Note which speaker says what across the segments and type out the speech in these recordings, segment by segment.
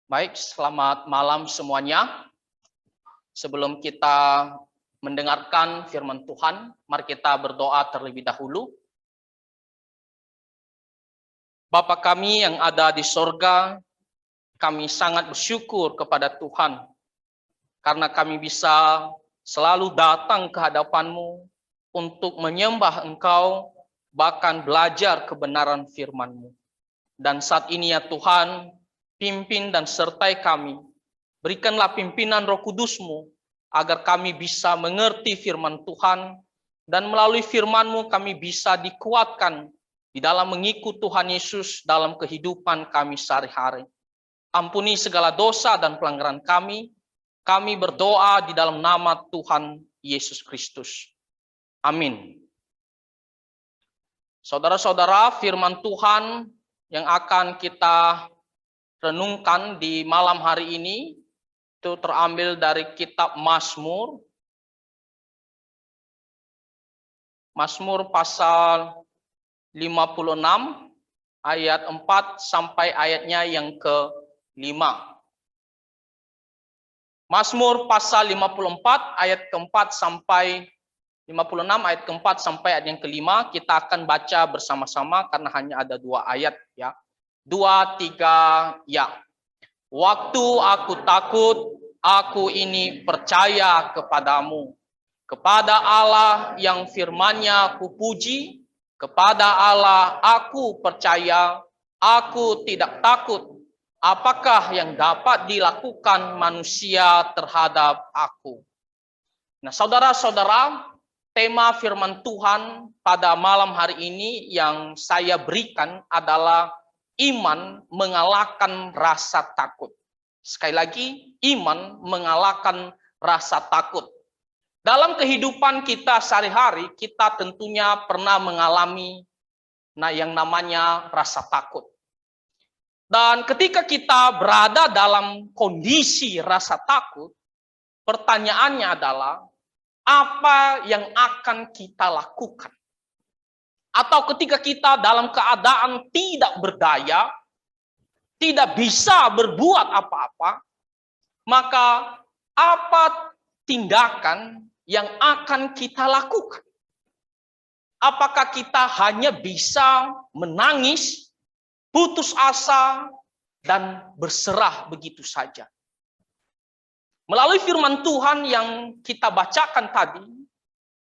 Speaker 1: Baik, selamat malam semuanya. Sebelum kita mendengarkan firman Tuhan, mari kita berdoa terlebih dahulu. Bapa kami yang ada di sorga, kami sangat bersyukur kepada Tuhan, karena kami bisa selalu datang ke hadapan-Mu untuk menyembah Engkau, bahkan belajar kebenaran firman-Mu. Dan saat ini ya Tuhan, pimpin dan sertai kami. Berikanlah pimpinan Roh Kudus-Mu, agar kami bisa mengerti firman Tuhan, dan melalui firman-Mu kami bisa dikuatkan di dalam mengikut Tuhan Yesus dalam kehidupan kami sehari-hari. Ampuni segala dosa dan pelanggaran kami berdoa di dalam nama Tuhan Yesus Kristus. Amin. Saudara-saudara, firman Tuhan yang akan kita renungkan di malam hari ini itu terambil dari kitab Mazmur. Mazmur pasal 56 ayat 4 sampai ayatnya yang ke-5. Mazmur pasal 54 ayat ke-4 sampai 56 ayat ke-4 sampai ayat yang ke-5 kita akan baca bersama-sama karena hanya ada 2 ayat ya. 2, 3 ya. Waktu aku takut, aku ini percaya kepadamu. Kepada Allah yang firman-Nya kupuji, kepada Allah aku percaya, aku tidak takut. Apakah yang dapat dilakukan manusia terhadap aku? Nah, saudara-saudara, tema firman Tuhan pada malam hari ini yang saya berikan adalah iman mengalahkan rasa takut. Sekali lagi, iman mengalahkan rasa takut. Dalam kehidupan kita sehari-hari, kita tentunya pernah mengalami yang namanya rasa takut. Dan ketika kita berada dalam kondisi rasa takut, pertanyaannya adalah, apa yang akan kita lakukan? Atau ketika kita dalam keadaan tidak berdaya, tidak bisa berbuat apa-apa, maka apa tindakan yang akan kita lakukan? Apakah kita hanya bisa menangis, putus asa, dan berserah begitu saja? Melalui firman Tuhan yang kita bacakan tadi,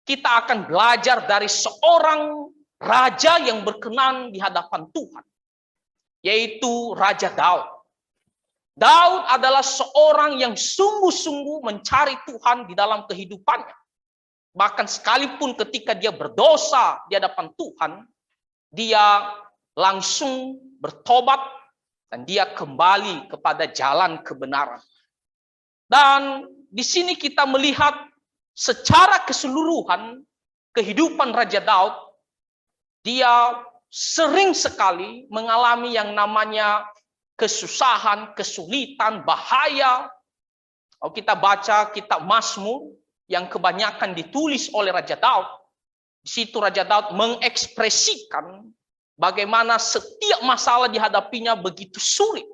Speaker 1: kita akan belajar dari seorang raja yang berkenan di hadapan Tuhan, yaitu Raja Daud. Daud adalah seorang yang sungguh-sungguh mencari Tuhan di dalam kehidupannya. Bahkan sekalipun ketika dia berdosa di hadapan Tuhan, dia langsung bertobat dan dia kembali kepada jalan kebenaran. Dan di sini kita melihat secara keseluruhan kehidupan Raja Daud, dia sering sekali mengalami yang namanya kesusahan, kesulitan, bahaya. Kalau kita baca kitab Mazmur yang kebanyakan ditulis oleh Raja Daud, di situ Raja Daud mengekspresikan bagaimana setiap masalah dihadapinya begitu sulit.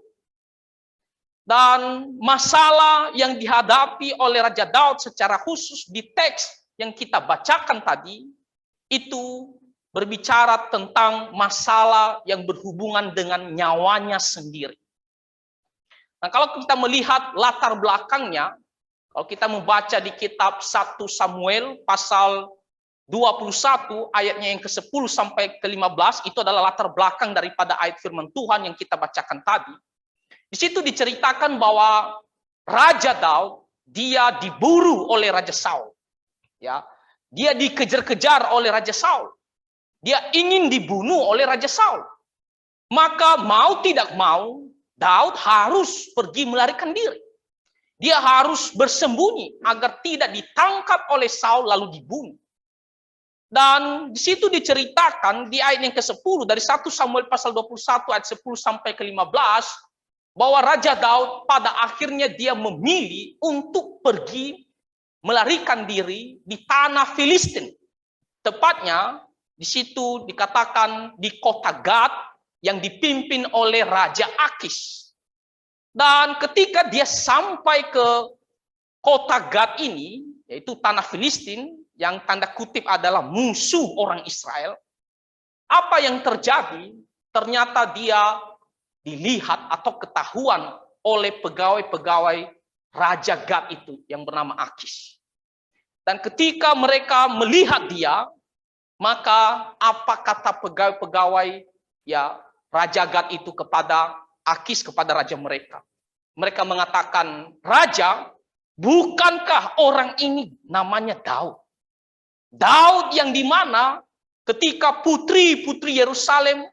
Speaker 1: Dan masalah yang dihadapi oleh Raja Daud secara khusus di teks yang kita bacakan tadi, itu berbicara tentang masalah yang berhubungan dengan nyawanya sendiri. Nah, kalau kita melihat latar belakangnya, kalau kita membaca di kitab 1 Samuel pasal 21 ayatnya yang ke-10 sampai ke-15, itu adalah latar belakang daripada ayat firman Tuhan yang kita bacakan tadi. Di situ diceritakan bahwa Raja Daud, dia diburu oleh Raja Saul. Ya, dia dikejar-kejar oleh Raja Saul. Dia ingin dibunuh oleh Raja Saul. Maka mau tidak mau, Daud harus pergi melarikan diri. Dia harus bersembunyi agar tidak ditangkap oleh Saul lalu dibunuh. Dan di situ diceritakan di ayat yang ke-10 dari 1 Samuel pasal 21 ayat 10 sampai ke-15, bahwa Raja Daud pada akhirnya dia memilih untuk pergi melarikan diri di tanah Filistin. Tepatnya di situ dikatakan di kota Gad yang dipimpin oleh Raja Akis. Dan ketika dia sampai ke kota Gad ini, yaitu tanah Filistin, yang tanda kutip adalah musuh orang Israel, apa yang terjadi? Ternyata dia dilihat atau ketahuan oleh pegawai-pegawai Raja Gad itu yang bernama Akis. Dan ketika mereka melihat dia, maka apa kata pegawai-pegawai ya Raja Gad itu kepada Akis, kepada raja mereka? Mereka mengatakan, "Raja, bukankah orang ini namanya Daud? Daud yang dimana ketika putri-putri Yerusalem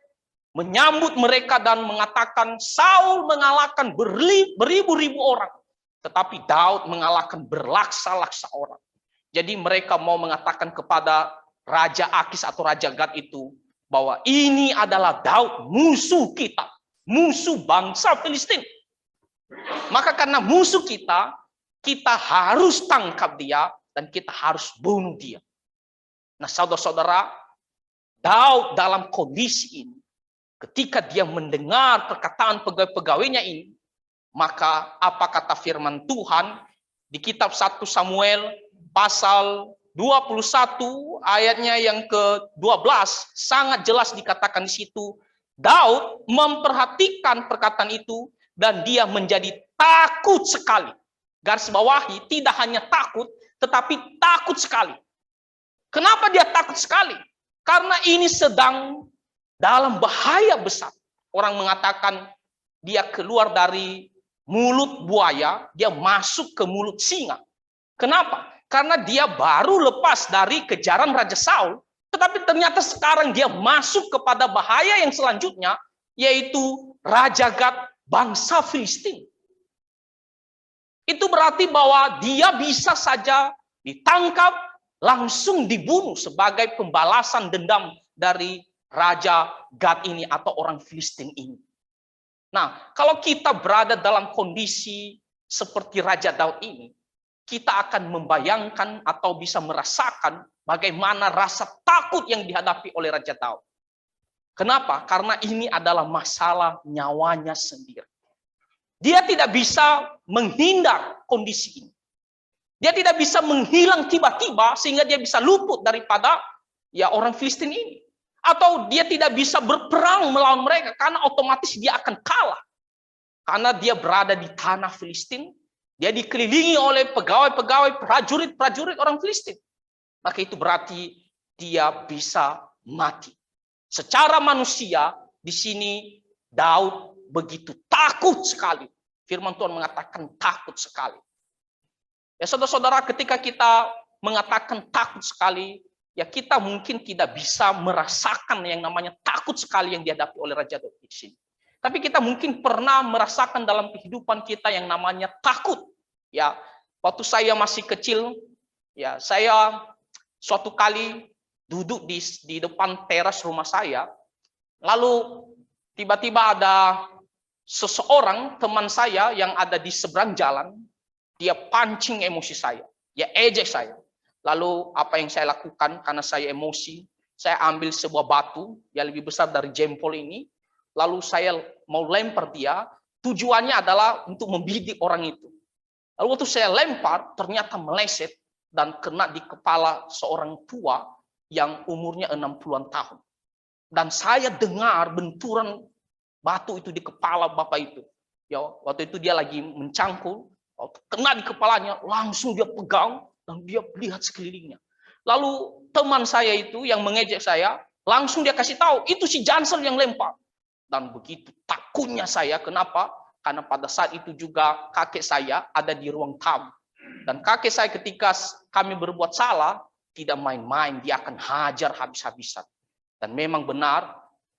Speaker 1: menyambut mereka dan mengatakan Saul mengalahkan beribu-ribu orang, tetapi Daud mengalahkan berlaksa-laksa orang." Jadi mereka mau mengatakan kepada Raja Akis atau Raja Gad itu bahwa ini adalah Daud, musuh kita, musuh bangsa Filistin. Maka karena musuh kita, kita harus tangkap dia dan kita harus bunuh dia. Nah, saudara-saudara, Daud dalam kondisi ini, ketika dia mendengar perkataan pegawai-pegawainya ini, maka apa kata firman Tuhan di kitab 1 Samuel pasal 21 ayatnya yang ke-12 sangat jelas dikatakan di situ, Daud memperhatikan perkataan itu dan dia menjadi takut sekali. Garis bawahi, tidak hanya takut, tetapi takut sekali. Kenapa dia takut sekali? Karena ini sedang dalam bahaya besar. Orang mengatakan dia keluar dari mulut buaya, dia masuk ke mulut singa. Kenapa? Karena dia baru lepas dari kejaran Raja Saul, tetapi ternyata sekarang dia masuk kepada bahaya yang selanjutnya, yaitu Raja Gad bangsa Filistin. Itu berarti bahwa dia bisa saja ditangkap, langsung dibunuh sebagai pembalasan dendam dari Raja Gad ini atau orang Filistin ini. Nah, kalau kita berada dalam kondisi seperti Raja Daud ini, kita akan membayangkan atau bisa merasakan bagaimana rasa takut yang dihadapi oleh Raja Daud. Kenapa? Karena ini adalah masalah nyawanya sendiri. Dia tidak bisa menghindar kondisi ini. Dia tidak bisa menghilang tiba-tiba sehingga dia bisa luput daripada ya orang Filistin ini. Atau dia tidak bisa berperang melawan mereka karena otomatis dia akan kalah. Karena dia berada di tanah Filistin, dia dikelilingi oleh pegawai-pegawai, prajurit-prajurit orang Filistin. Maka itu berarti dia bisa mati. Secara manusia, di sini Daud begitu takut sekali. Firman Tuhan mengatakan takut sekali. Ya saudara-saudara, ketika kita mengatakan takut sekali, ya kita mungkin tidak bisa merasakan yang namanya takut sekali yang dihadapi oleh Raja Daud di sini. Tapi kita mungkin pernah merasakan dalam kehidupan kita yang namanya takut. Ya, waktu saya masih kecil, ya saya suatu kali duduk di depan teras rumah saya, lalu tiba-tiba ada seseorang teman saya yang ada di seberang jalan, dia pancing emosi saya, dia ejek saya. Lalu apa yang saya lakukan karena saya emosi, saya ambil sebuah batu yang lebih besar dari jempol ini, lalu saya mau lempar dia, tujuannya adalah untuk membidik orang itu. Lalu waktu saya lempar, ternyata meleset dan kena di kepala seorang tua yang umurnya 60-an tahun. Dan saya dengar benturan batu itu di kepala bapak itu. Ya, waktu itu dia lagi mencangkul, kena di kepalanya, langsung dia pegang dan dia lihat sekelilingnya. Lalu teman saya itu yang mengejek saya, langsung dia kasih tahu, itu si Jansel yang lempar. Dan begitu takutnya saya, kenapa? Karena pada saat itu juga kakek saya ada di ruang tamu. Dan kakek saya ketika kami berbuat salah, tidak main-main, dia akan hajar habis-habisan. Dan memang benar,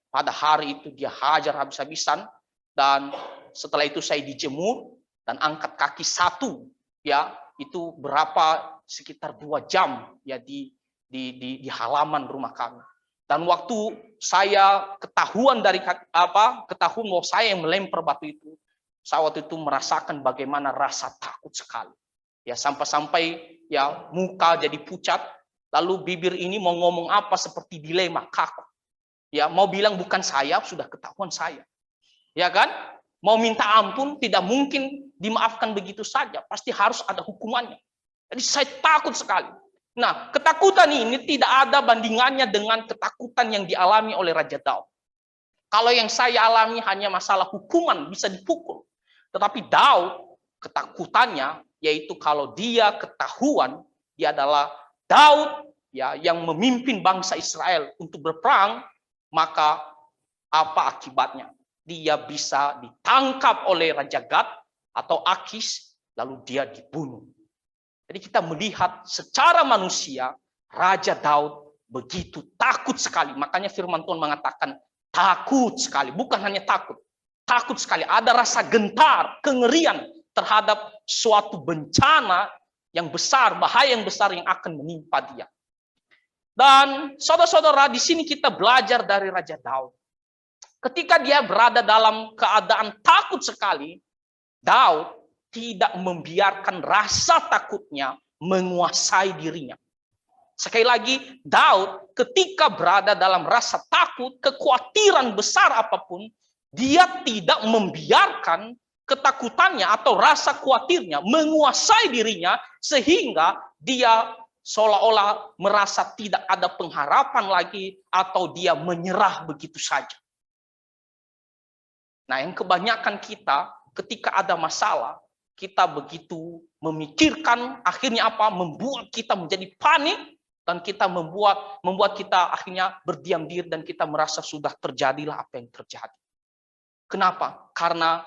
Speaker 1: pada hari itu dia hajar habis-habisan. Dan setelah itu saya dijemur dan angkat kaki satu, ya itu berapa sekitar 2 jam ya di halaman rumah kami. Dan waktu saya ketahuan bahwa saya yang melempar batu itu, saya waktu itu merasakan bagaimana rasa takut sekali. Ya sampai-sampai ya muka jadi pucat, lalu bibir ini mau ngomong apa seperti dilema kaku. Ya mau bilang bukan saya, sudah ketahuan saya. Ya kan? mau minta ampun tidak mungkin dimaafkan begitu saja, pasti harus ada hukumannya. Jadi saya takut sekali. Nah, ketakutan ini tidak ada bandingannya dengan ketakutan yang dialami oleh Raja Daud. Kalau yang saya alami hanya masalah hukuman, bisa dipukul. Tetapi Daud, ketakutannya yaitu kalau dia ketahuan dia adalah Daud ya yang memimpin bangsa Israel untuk berperang, maka apa akibatnya? Dia bisa ditangkap oleh Raja Gad atau Akis, lalu dia dibunuh. Jadi kita melihat secara manusia, Raja Daud begitu takut sekali. Makanya firman Tuhan mengatakan takut sekali. Bukan hanya takut. Takut sekali. Ada rasa gentar, kengerian terhadap suatu bencana yang besar, bahaya yang besar yang akan menimpa dia. Dan saudara-saudara, di sini kita belajar dari Raja Daud. Ketika dia berada dalam keadaan takut sekali, Daud tidak membiarkan rasa takutnya menguasai dirinya. Sekali lagi, Daud ketika berada dalam rasa takut, kekhawatiran besar apapun, dia tidak membiarkan ketakutannya atau rasa khawatirnya menguasai dirinya sehingga dia seolah-olah merasa tidak ada pengharapan lagi atau dia menyerah begitu saja. Nah, yang kebanyakan kita ketika ada masalah, kita begitu memikirkan, akhirnya apa? Membuat kita menjadi panik, dan kita membuat kita akhirnya berdiam diri, dan kita merasa sudah terjadilah apa yang terjadi. Kenapa? Karena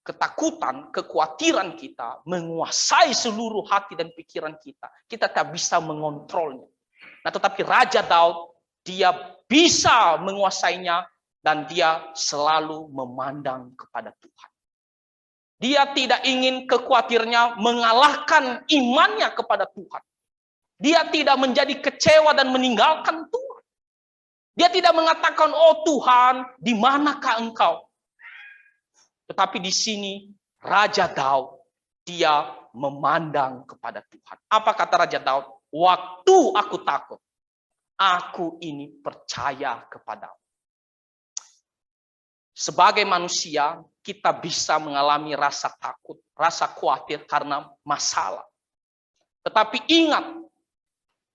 Speaker 1: ketakutan, kekhawatiran kita menguasai seluruh hati dan pikiran kita. Kita tak bisa mengontrolnya. Nah, tetapi Raja Daud, dia bisa menguasainya, dan dia selalu memandang kepada Tuhan. Dia tidak ingin kekhawatirannya mengalahkan imannya kepada Tuhan. Dia tidak menjadi kecewa dan meninggalkan Tuhan. Dia tidak mengatakan, oh Tuhan, di manakah engkau? Tetapi di sini Raja Daud, dia memandang kepada Tuhan. Apa kata Raja Daud? Waktu aku takut, aku ini percaya kepadamu. Sebagai manusia, kita bisa mengalami rasa takut, rasa khawatir karena masalah. Tetapi ingat,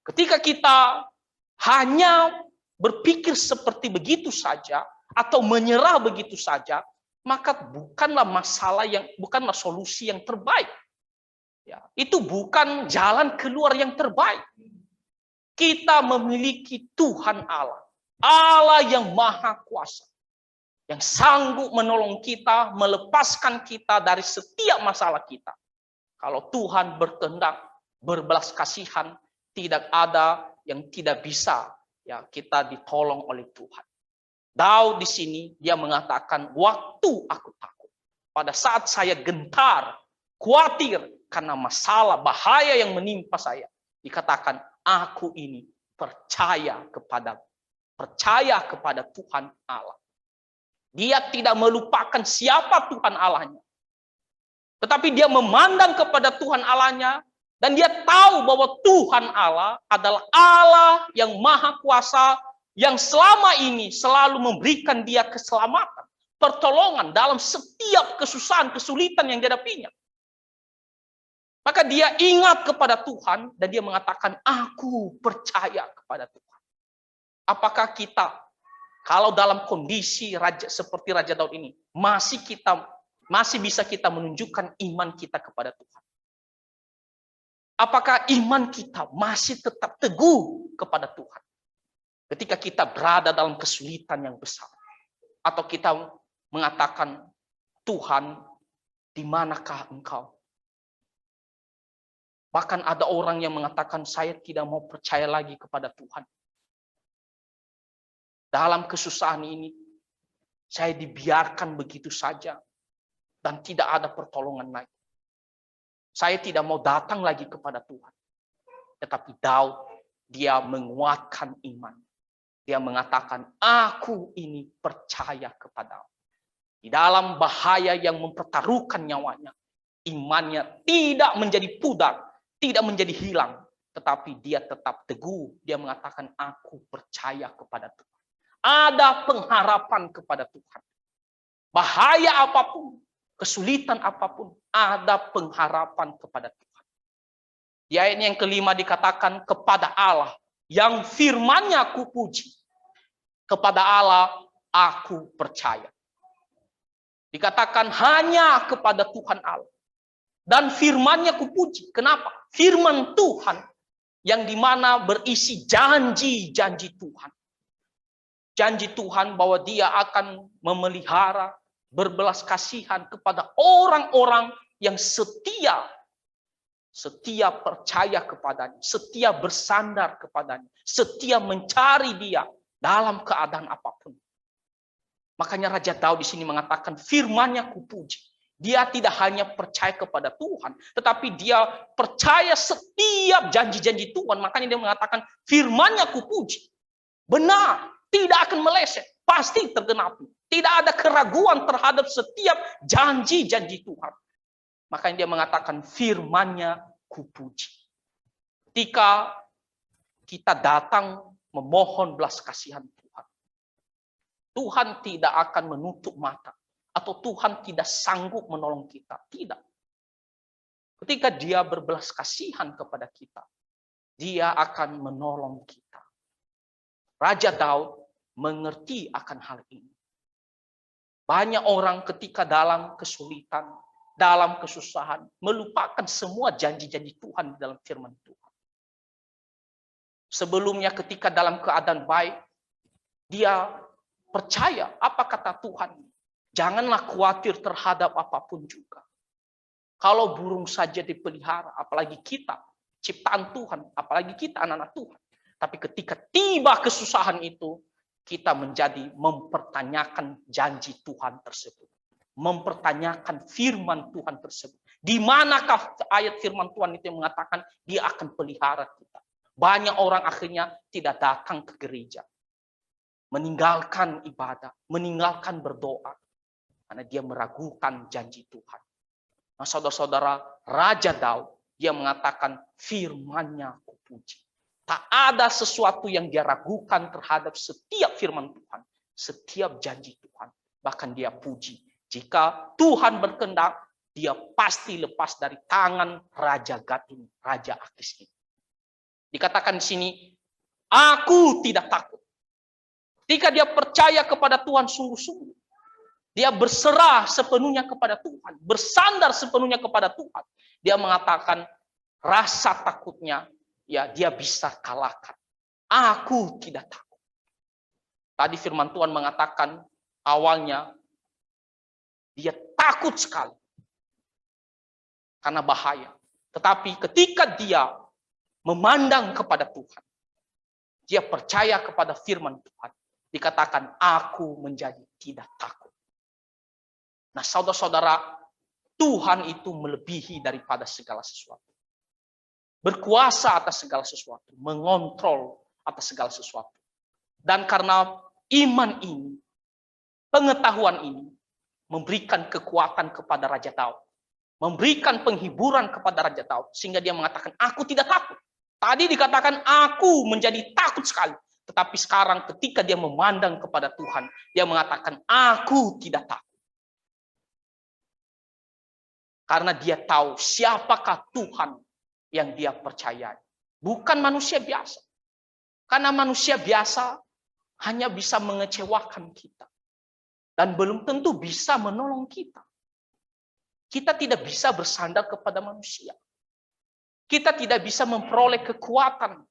Speaker 1: ketika kita hanya berpikir seperti begitu saja, atau menyerah begitu saja, maka bukanlah solusi yang terbaik. Ya, itu bukan jalan keluar yang terbaik. Kita memiliki Tuhan Allah, Allah yang maha kuasa, yang sanggup menolong kita, melepaskan kita dari setiap masalah kita. Kalau Tuhan berkehendak, berbelas kasihan, tidak ada yang tidak bisa ya kita ditolong oleh Tuhan. Daud di sini dia mengatakan, waktu aku takut, pada saat saya gentar, khawatir karena masalah, bahaya yang menimpa saya, dikatakan aku ini percaya kepada Tuhan Allah. Dia tidak melupakan siapa Tuhan Allahnya. Tetapi dia memandang kepada Tuhan Allahnya, dan dia tahu bahwa Tuhan Allah adalah Allah yang maha kuasa, yang selama ini selalu memberikan dia keselamatan, pertolongan dalam setiap kesusahan, kesulitan yang dihadapinya. Maka dia ingat kepada Tuhan, dan dia mengatakan, aku percaya kepada Tuhan. Apakah kita, kalau dalam kondisi seperti Raja Daud ini, masih bisa kita menunjukkan iman kita kepada Tuhan? Apakah iman kita masih tetap teguh kepada Tuhan? Ketika kita berada dalam kesulitan yang besar. Atau kita mengatakan, Tuhan, di manakah engkau? Bahkan ada orang yang mengatakan, saya tidak mau percaya lagi kepada Tuhan. Dalam kesusahan ini, saya dibiarkan begitu saja, dan tidak ada pertolongan lagi. Saya tidak mau datang lagi kepada Tuhan. Tetapi Daud, dia menguatkan iman. Dia mengatakan, aku ini percaya kepadamu. Di dalam bahaya yang mempertaruhkan nyawanya, imannya tidak menjadi pudar, tidak menjadi hilang. Tetapi dia tetap teguh. Dia mengatakan, aku percaya kepada Tuhan. Ada pengharapan kepada Tuhan. bahaya apapun, kesulitan apapun, ada pengharapan kepada Tuhan. Di ayat yang kelima dikatakan kepada Allah yang firman-Nya kupuji. Kepada Allah aku percaya. Dikatakan hanya kepada Tuhan Allah. Dan firman-Nya kupuji. Kenapa? Firman Tuhan yang dimana berisi janji-janji Tuhan. Janji Tuhan bahwa Dia akan memelihara, berbelas kasihan kepada orang-orang yang setia percaya kepadanya, setia bersandar kepadanya, setia mencari Dia dalam keadaan apapun. Makanya Raja Daud di sini mengatakan firman-Nya kupuji. Dia tidak hanya percaya kepada Tuhan, tetapi dia percaya setiap janji-janji Tuhan. Makanya dia mengatakan firman-Nya kupuji. Benar, tidak akan meleset, pasti tergenapi. Tidak ada keraguan terhadap setiap janji-janji Tuhan. Makanya dia mengatakan firman-Nya kupuji. Ketika kita datang memohon belas kasihan Tuhan, Tuhan tidak akan menutup mata. Atau Tuhan tidak sanggup menolong kita. Tidak. Ketika Dia berbelas kasihan kepada kita, Dia akan menolong kita. Raja Daud mengerti akan hal ini. Banyak orang ketika dalam kesulitan, dalam kesusahan, melupakan semua janji-janji Tuhan di dalam firman Tuhan. Sebelumnya ketika dalam keadaan baik, dia percaya apa kata Tuhan. Janganlah khawatir terhadap apapun juga. Kalau burung saja dipelihara, apalagi kita, ciptaan Tuhan, apalagi kita anak-anak Tuhan. Tapi ketika tiba kesusahan itu, kita menjadi mempertanyakan janji Tuhan tersebut. Mempertanyakan firman Tuhan tersebut. Di manakah ayat firman Tuhan itu yang mengatakan Dia akan pelihara kita. Banyak orang akhirnya tidak datang ke gereja. Meninggalkan ibadah, meninggalkan berdoa. Karena dia meragukan janji Tuhan. Nah, saudara-saudara, Raja Daud, dia mengatakan firman-Nya kupuji. Tak ada sesuatu yang dia ragukan terhadap setiap firman Tuhan. Setiap janji Tuhan. Bahkan dia puji. Jika Tuhan berkehendak, dia pasti lepas dari tangan Raja Gat ini. Raja Akis ini. Dikatakan di sini, aku tidak takut. Ketika dia percaya kepada Tuhan sungguh-sungguh. Dia berserah sepenuhnya kepada Tuhan. Bersandar sepenuhnya kepada Tuhan. Dia mengatakan rasa takutnya ya dia bisa kalahkan. Aku tidak takut. Tadi firman Tuhan mengatakan awalnya dia takut sekali. Karena bahaya. Tetapi ketika dia memandang kepada Tuhan. Dia percaya kepada firman Tuhan. Dikatakan aku menjadi tidak takut. Nah, saudara-saudara, Tuhan itu melebihi daripada segala sesuatu. Berkuasa atas segala sesuatu, mengontrol atas segala sesuatu. Dan karena iman ini, pengetahuan ini, memberikan kekuatan kepada Raja Daud. Memberikan penghiburan kepada Raja Daud. Sehingga dia mengatakan, aku tidak takut. Tadi dikatakan, aku menjadi takut sekali. Tetapi sekarang ketika dia memandang kepada Tuhan, dia mengatakan, aku tidak takut. Karena dia tahu siapakah Tuhan yang dia percayai. Bukan manusia biasa. Karena manusia biasa hanya bisa mengecewakan kita. Dan belum tentu bisa menolong kita. Kita tidak bisa bersandar kepada manusia. Kita tidak bisa memperoleh kekuatan,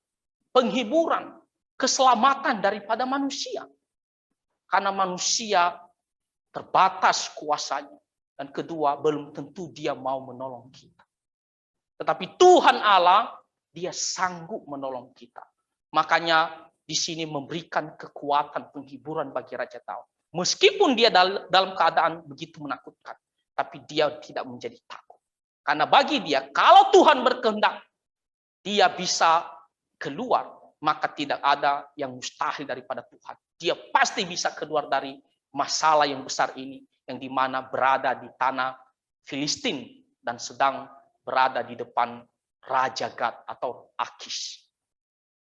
Speaker 1: penghiburan, keselamatan daripada manusia. Karena manusia terbatas kuasanya. Dan kedua, belum tentu dia mau menolong kita. Tetapi Tuhan Allah, dia sanggup menolong kita. Makanya di sini memberikan kekuatan penghiburan bagi Raja Daud. Meskipun dia dalam keadaan begitu menakutkan. Tapi dia tidak menjadi takut. Karena bagi dia, kalau Tuhan berkehendak, dia bisa keluar. Maka tidak ada yang mustahil daripada Tuhan. Dia pasti bisa keluar dari masalah yang besar ini. Yang dimana berada di tanah Filistin dan sedang berada di depan Raja Gat atau Akis.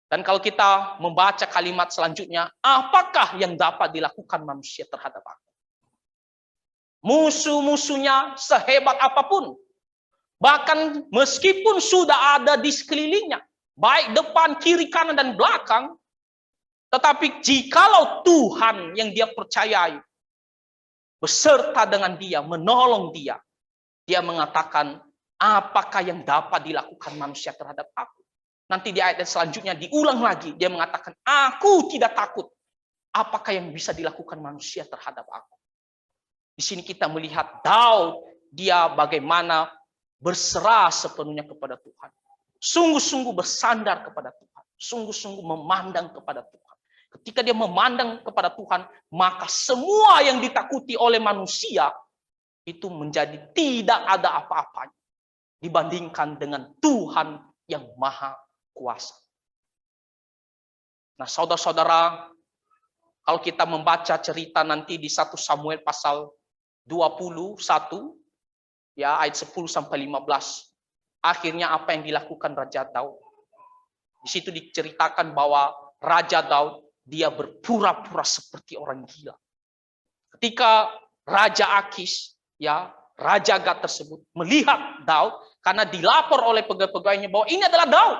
Speaker 1: Dan kalau kita membaca kalimat selanjutnya, apakah yang dapat dilakukan manusia terhadap aku? musuh-musuhnya sehebat apapun. Bahkan meskipun sudah ada di sekelilingnya, baik depan, kiri, kanan, dan belakang, tetapi jikalau Tuhan yang dia percayai beserta dengan dia, menolong dia, dia mengatakan, apakah yang dapat dilakukan manusia terhadap aku? Nanti di ayat selanjutnya diulang lagi, dia mengatakan, aku tidak takut. Apakah yang bisa dilakukan manusia terhadap aku? Di sini kita melihat Daud, dia bagaimana berserah sepenuhnya kepada Tuhan. Sungguh-sungguh bersandar kepada Tuhan. Sungguh-sungguh memandang kepada Tuhan. Ketika dia memandang kepada Tuhan, maka semua yang ditakuti oleh manusia itu menjadi tidak ada apa-apanya dibandingkan dengan Tuhan yang maha kuasa. Nah, saudara-saudara, kalau kita membaca cerita nanti di 1 Samuel pasal 21, ya ayat 10 sampai 15, akhirnya apa yang dilakukan Raja Daud? Di situ diceritakan bahwa Raja Daud dia berpura-pura seperti orang gila. Ketika Raja Akis, ya Raja Gat tersebut melihat Daud, karena dilapor oleh pegawai-pegawainya bahwa ini adalah Daud.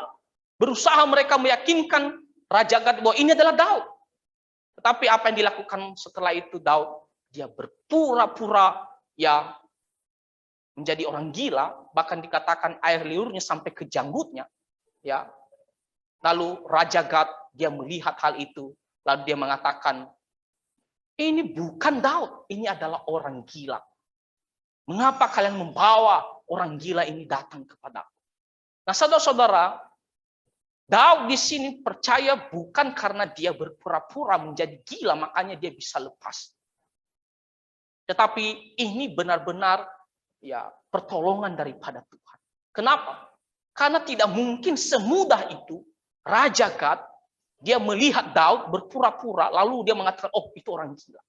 Speaker 1: Berusaha mereka meyakinkan Raja Gat bahwa ini adalah Daud. Tetapi apa yang dilakukan setelah itu Daud? Dia berpura-pura ya menjadi orang gila, bahkan dikatakan air liurnya sampai ke janggutnya. Ya. Lalu Raja Gat dia melihat hal itu, lalu dia mengatakan, ini bukan Daud, ini adalah orang gila. Mengapa kalian membawa orang gila ini datang kepadaku? Nah, saudara-saudara, Daud di sini percaya bukan karena dia berpura-pura menjadi gila, makanya dia bisa lepas. Tetapi ini benar-benar ya pertolongan daripada Tuhan. Kenapa? Karena tidak mungkin semudah itu Raja Gad dia melihat Daud berpura-pura lalu dia mengatakan, oh itu orang gila.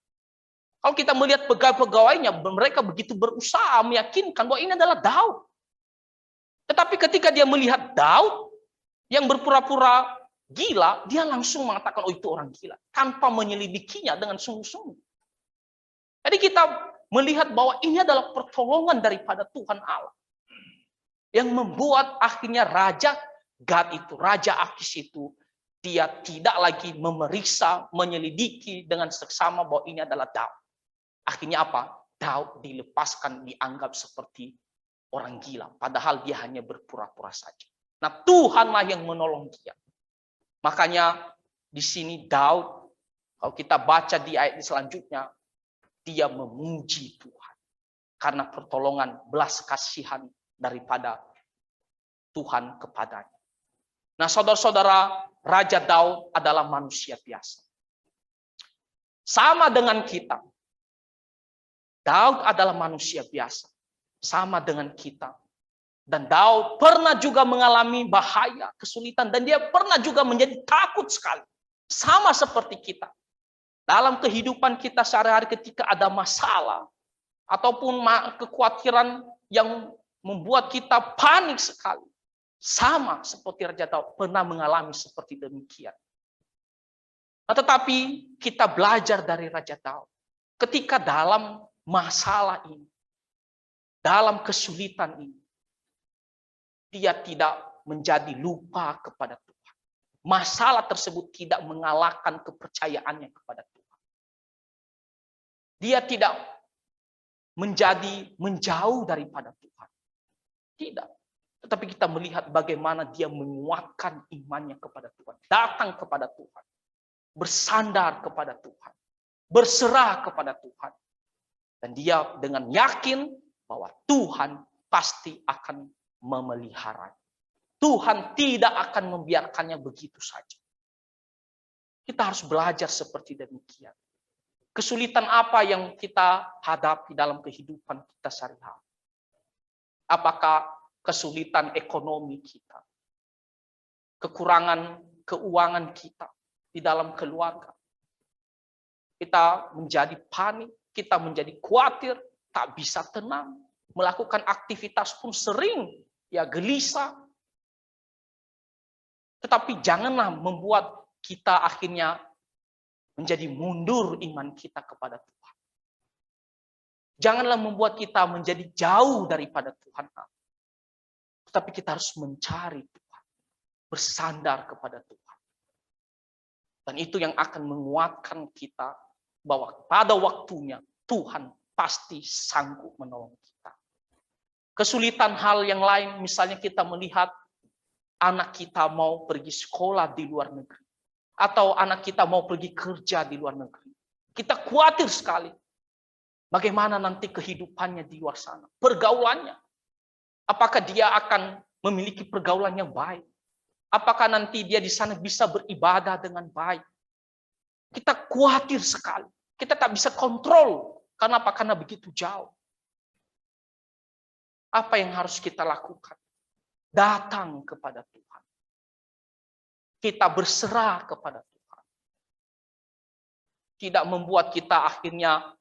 Speaker 1: Kalau kita melihat pegawai-pegawainya, mereka begitu berusaha meyakinkan bahwa ini adalah Daud. Tetapi ketika dia melihat Daud yang berpura-pura gila, dia langsung mengatakan, oh itu orang gila. Tanpa menyelidikinya dengan sungguh-sungguh. Jadi kita melihat bahwa ini adalah pertolongan daripada Tuhan Allah. Yang membuat akhirnya Raja Gad itu, Raja Akis itu, dia tidak lagi memeriksa, menyelidiki dengan seksama bahwa ini adalah Daud. Akhirnya apa? Daud dilepaskan, dianggap seperti orang gila. Padahal dia hanya berpura-pura saja. Nah, Tuhanlah yang menolong dia. Makanya di sini Daud, kalau kita baca di ayat selanjutnya, dia memuji Tuhan. Karena pertolongan belas kasihan daripada Tuhan kepadanya. Nah, saudara-saudara, Raja Daud adalah manusia biasa. Sama dengan kita. Daud adalah manusia biasa. Sama dengan kita. Dan Daud pernah juga mengalami bahaya, kesulitan. Dan dia pernah juga menjadi takut sekali. Sama seperti kita. Dalam kehidupan kita sehari-hari ketika ada masalah. Ataupun kekhawatiran yang membuat kita panik sekali. Sama seperti Raja Daud pernah mengalami seperti demikian. Tetapi kita belajar dari Raja Daud. Ketika dalam masalah ini, dalam kesulitan ini, dia tidak menjadi lupa kepada Tuhan. Masalah tersebut tidak mengalahkan kepercayaannya kepada Tuhan. Dia tidak menjadi menjauh daripada Tuhan. Tidak. Tetapi kita melihat bagaimana dia menguatkan imannya kepada Tuhan. Datang kepada Tuhan. Bersandar kepada Tuhan. Berserah kepada Tuhan. Dan dia dengan yakin bahwa Tuhan pasti akan memelihara. Tuhan tidak akan membiarkannya begitu saja. Kita harus belajar seperti demikian. Kesulitan apa yang kita hadapi dalam kehidupan kita sehari-hari? Apakah kesulitan ekonomi kita, kekurangan keuangan kita di dalam keluarga? Kita menjadi panik, kita menjadi khawatir, tak bisa tenang, melakukan aktivitas pun sering ya gelisah. Tetapi janganlah membuat kita akhirnya menjadi mundur iman kita kepada Tuhan. Janganlah membuat kita menjadi jauh daripada Tuhan. Tetapi kita harus mencari Tuhan. Bersandar kepada Tuhan. Dan itu yang akan menguatkan kita bahwa pada waktunya Tuhan pasti sanggup menolong kita. Kesulitan hal yang lain, misalnya kita melihat anak kita mau pergi sekolah di luar negeri. Atau anak kita mau pergi kerja di luar negeri. Kita khawatir sekali. Bagaimana nanti kehidupannya di luar sana. Pergaulannya. Apakah dia akan memiliki pergaulan yang baik? Apakah nanti dia di sana bisa beribadah dengan baik? Kita khawatir sekali. Kita tak bisa kontrol. Karena apa? Karena begitu jauh. Apa yang harus kita lakukan? Datang kepada Tuhan. Kita berserah kepada Tuhan. Tidak membuat kita akhirnya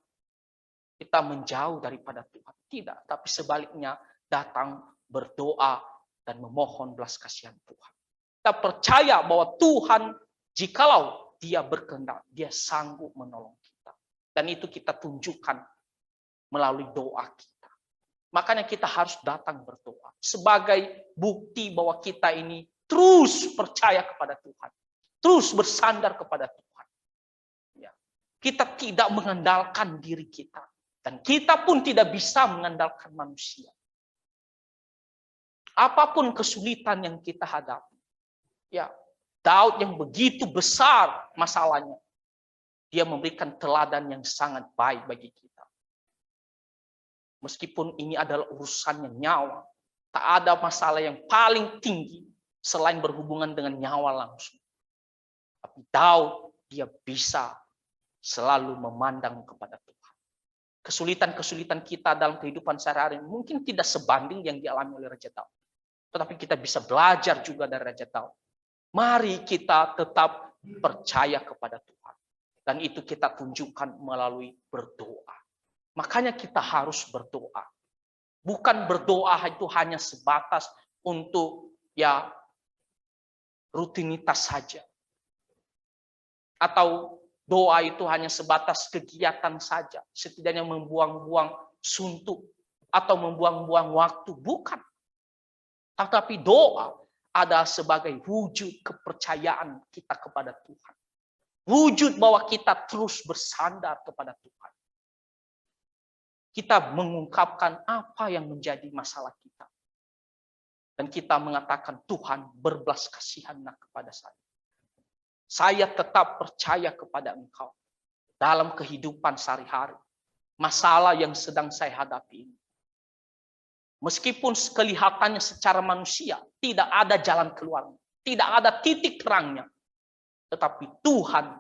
Speaker 1: kita menjauh daripada Tuhan. Tidak, tapi sebaliknya datang berdoa dan memohon belas kasihan Tuhan. Kita percaya bahwa Tuhan, jikalau Dia berkehendak, Dia sanggup menolong kita. Dan itu kita tunjukkan melalui doa kita. Makanya kita harus datang berdoa. Sebagai bukti bahwa kita ini terus percaya kepada Tuhan. Terus bersandar kepada Tuhan. Ya. Kita tidak mengandalkan diri kita. Dan kita pun tidak bisa mengandalkan manusia. Apapun kesulitan yang kita hadapi. Ya, Daud yang begitu besar masalahnya. Dia memberikan teladan yang sangat baik bagi kita. Meskipun ini adalah urusannya nyawa. Tak ada masalah yang paling tinggi selain berhubungan dengan nyawa langsung. Tapi Daud, dia bisa selalu memandang kepada Tuhan. Kesulitan-kesulitan kita dalam kehidupan sehari-hari mungkin tidak sebanding yang dialami oleh Raja Daud. Tetapi kita bisa belajar juga dari Raja Daud. Mari kita tetap percaya kepada Tuhan. Dan itu kita tunjukkan melalui berdoa. Makanya kita harus berdoa. Bukan berdoa itu hanya sebatas untuk rutinitas saja. Atau doa itu hanya sebatas kegiatan saja. Setidaknya membuang-buang suntuk atau membuang-buang waktu. Bukan. Tetapi doa adalah sebagai wujud kepercayaan kita kepada Tuhan. Wujud bahwa kita terus bersandar kepada Tuhan. Kita mengungkapkan apa yang menjadi masalah kita. Dan kita mengatakan, Tuhan berbelas kasihanlah kepada saya. Saya tetap percaya kepada Engkau dalam kehidupan sehari-hari. Masalah yang sedang saya hadapi ini. Meskipun kelihatannya secara manusia tidak ada jalan keluarnya, tidak ada titik terangnya. Tetapi Tuhan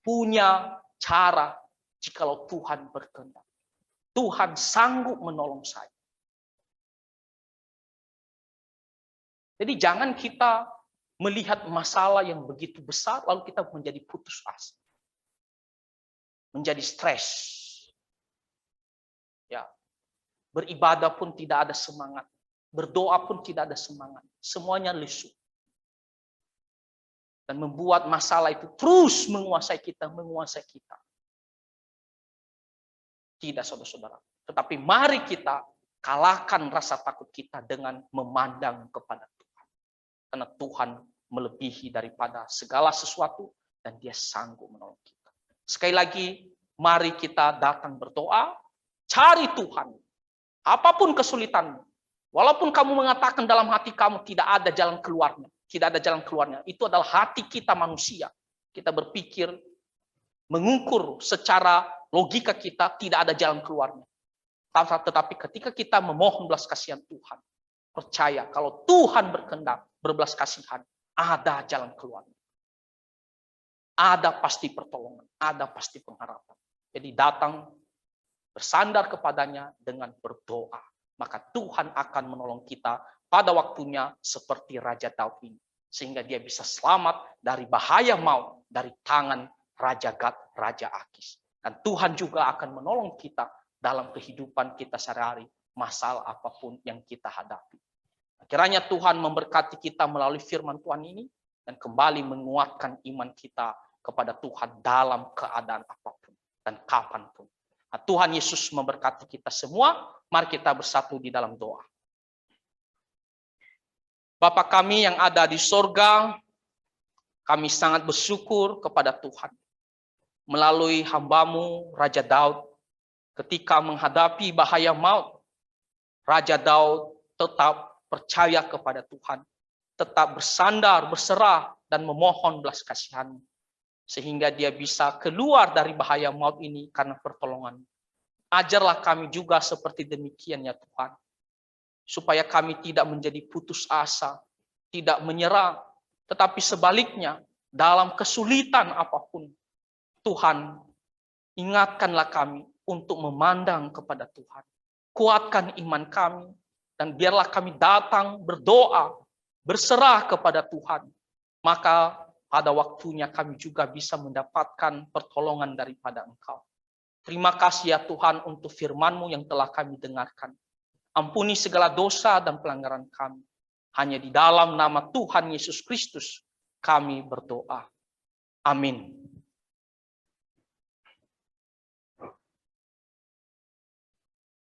Speaker 1: punya cara jikalau Tuhan berkehendak. Tuhan sanggup menolong saya. Jadi jangan kita melihat masalah yang begitu besar, lalu kita menjadi putus asa. Menjadi stres. Ya. Beribadah pun tidak ada semangat. Berdoa pun tidak ada semangat. Semuanya lesu. Dan membuat masalah itu terus menguasai kita. Tidak, saudara-saudara. Tetapi mari kita kalahkan rasa takut kita dengan memandang kepada Tuhan. Karena Tuhan melebihi daripada segala sesuatu dan Dia sanggup menolong kita. Sekali lagi, mari kita datang berdoa, cari Tuhan. Apapun kesulitanmu, walaupun kamu mengatakan dalam hati kamu tidak ada jalan keluarnya, itu adalah hati kita manusia. Kita berpikir, mengukur secara logika kita tidak ada jalan keluarnya. Tetapi ketika kita memohon belas kasihan Tuhan, percaya kalau Tuhan berkehendak berbelas kasihan, ada jalan keluar. Ada pasti pertolongan, ada pasti pengharapan. Jadi datang bersandar kepadanya dengan berdoa. Maka Tuhan akan menolong kita pada waktunya seperti Raja Daud ini. Sehingga dia bisa selamat dari bahaya maut dari tangan Raja Gad, Raja Akis. Dan Tuhan juga akan menolong kita dalam kehidupan kita sehari-hari, masalah apapun yang kita hadapi. Kiranya Tuhan memberkati kita melalui firman Tuhan ini dan kembali menguatkan iman kita kepada Tuhan dalam keadaan apapun dan kapanpun. Tuhan Yesus memberkati kita semua. Mari kita bersatu di dalam doa. Bapa kami yang ada di sorga, kami sangat bersyukur kepada Tuhan. Melalui hamba-Mu, Raja Daud, ketika menghadapi bahaya maut, Raja Daud tetap percaya kepada Tuhan. Tetap bersandar, berserah, dan memohon belas kasihan. Sehingga dia bisa keluar dari bahaya maut ini karena pertolongan. Ajarlah kami juga seperti demikian ya Tuhan. Supaya kami tidak menjadi putus asa, tidak menyerah, tetapi sebaliknya dalam kesulitan apapun, Tuhan ingatkanlah kami untuk memandang kepada Tuhan. Kuatkan iman kami, dan biarlah kami datang berdoa, berserah kepada Tuhan. Maka pada waktunya kami juga bisa mendapatkan pertolongan daripada Engkau. Terima kasih ya Tuhan untuk firman-Mu yang telah kami dengarkan. Ampuni segala dosa dan pelanggaran kami. Hanya di dalam nama Tuhan Yesus Kristus kami berdoa. Amin.